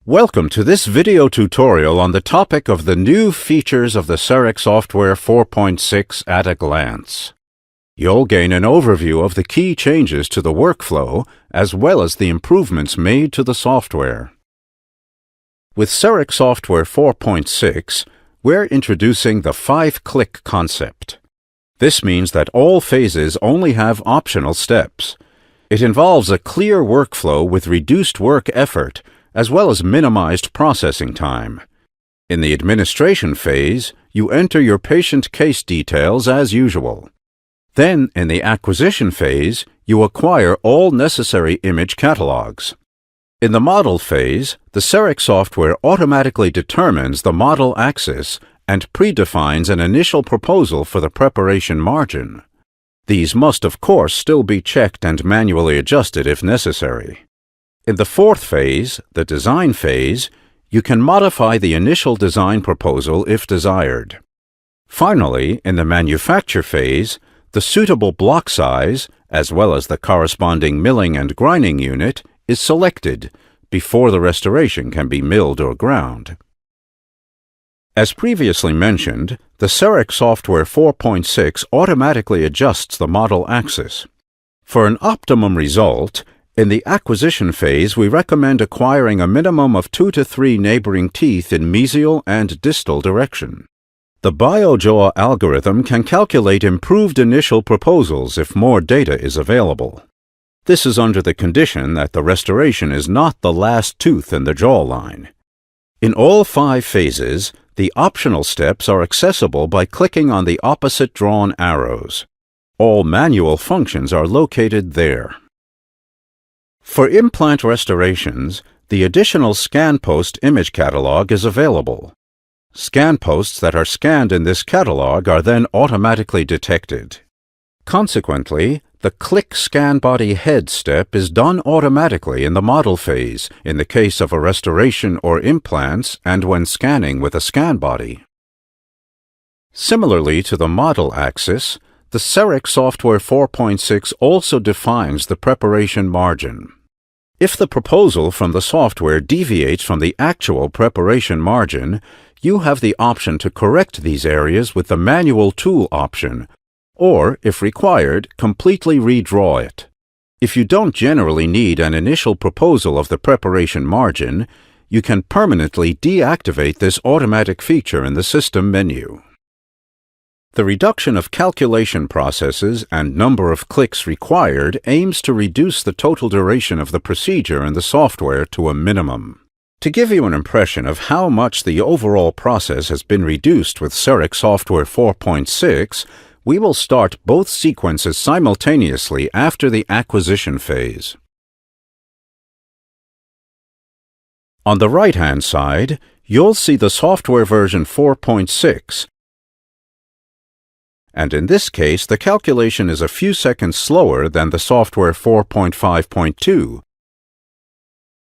Welcome to this video tutorial on the topic of the new features of the CEREC Software 4.6 at a glance. You'll gain an overview of the key changes to the workflow as well as the improvements made to the software. With CEREC Software 4.6, we're introducing the 5-click concept. This means that all phases only have optional steps. It involves a clear workflow with reduced work effort as well as minimized processing time. In the administration phase, you enter your patient case details as usual. Then, in the acquisition phase, you acquire all necessary image catalogs. In the model phase, the CEREC software automatically determines the model axis and predefines an initial proposal for the preparation margin. These must, of course, still be checked and manually adjusted if necessary. In the fourth phase, the design phase, you can modify the initial design proposal if desired. Finally, in the manufacture phase, the suitable block size, as well as the corresponding milling and grinding unit, is selected before the restoration can be milled or ground. As previously mentioned, the CEREC Software 4.6 automatically adjusts the model axis. For an optimum result, in the acquisition phase, we recommend acquiring a minimum of 2 to 3 neighboring teeth in mesial and distal direction. The BioJaw algorithm can calculate improved initial proposals if more data is available. This is under the condition that the restoration is not the last tooth in the jawline. In all 5 phases, the optional steps are accessible by clicking on the opposite drawn arrows. All manual functions are located there. For implant restorations, the additional ScanPost image catalog is available. ScanPosts that are scanned in this catalog are then automatically detected. Consequently, the Click Scan Body Head step is done automatically in the model phase in the case of a restoration or implants and when scanning with a scan body. Similarly to the model axis, the CEREC Software 4.6 also defines the preparation margin. If the proposal from the software deviates from the actual preparation margin, you have the option to correct these areas with the manual tool option, or, if required, completely redraw it. If you don't generally need an initial proposal of the preparation margin, you can permanently deactivate this automatic feature in the System menu. The reduction of calculation processes and number of clicks required aims to reduce the total duration of the procedure in the software to a minimum. To give you an impression of how much the overall process has been reduced with CEREC Software 4.6, we will start both sequences simultaneously after the acquisition phase. On the right-hand side, you'll see the software version 4.6, and in this case, the calculation is a few seconds slower than the software 4.5.2,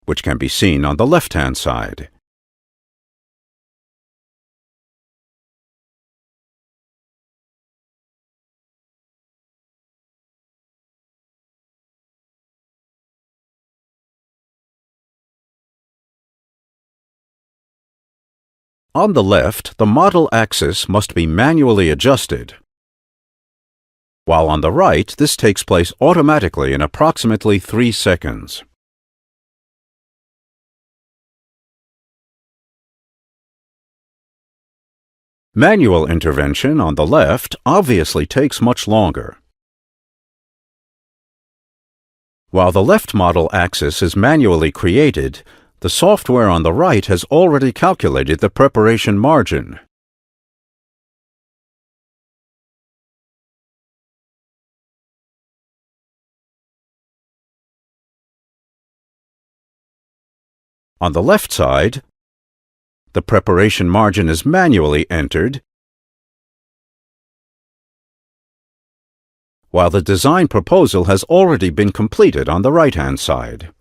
which can be seen on the left-hand side. On the left, the model axis must be manually adjusted, while on the right, this takes place automatically in approximately 3 seconds. Manual intervention on the left obviously takes much longer. While the left model axis is manually created, the software on the right has already calculated the preparation margin. On the left side, the preparation margin is manually entered, while the design proposal has already been completed on the right-hand side.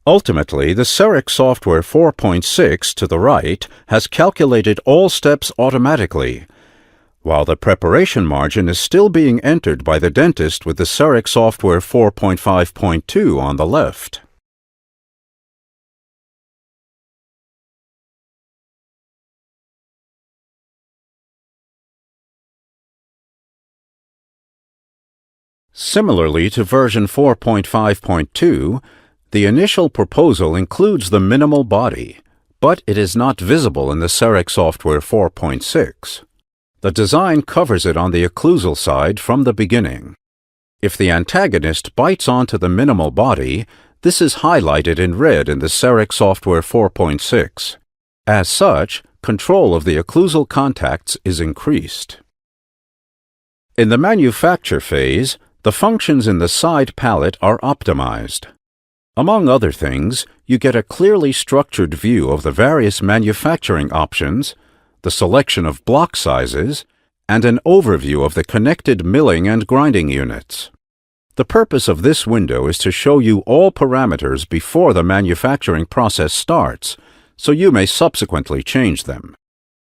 Ultimately, the CEREC Software 4.6 to the right has calculated all steps automatically, while the preparation margin is still being entered by the dentist with the CEREC Software 4.5.2 on the left. Similarly to version 4.5.2, the initial proposal includes the minimal body, but it is not visible in the CEREC Software 4.6. The design covers it on the occlusal side from the beginning. If the antagonist bites onto the minimal body, this is highlighted in red in the CEREC Software 4.6. As such, control of the occlusal contacts is increased. In the manufacture phase, the functions in the side palette are optimized. Among other things, you get a clearly structured view of the various manufacturing options, the selection of block sizes, and an overview of the connected milling and grinding units. The purpose of this window is to show you all parameters before the manufacturing process starts, so you may subsequently change them.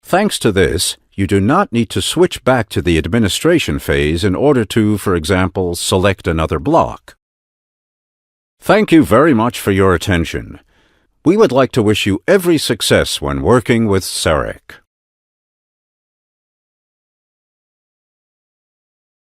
Thanks to this, you do not need to switch back to the administration phase in order to, for example, select another block. Thank you very much for your attention. We would like to wish you every success when working with CEREC.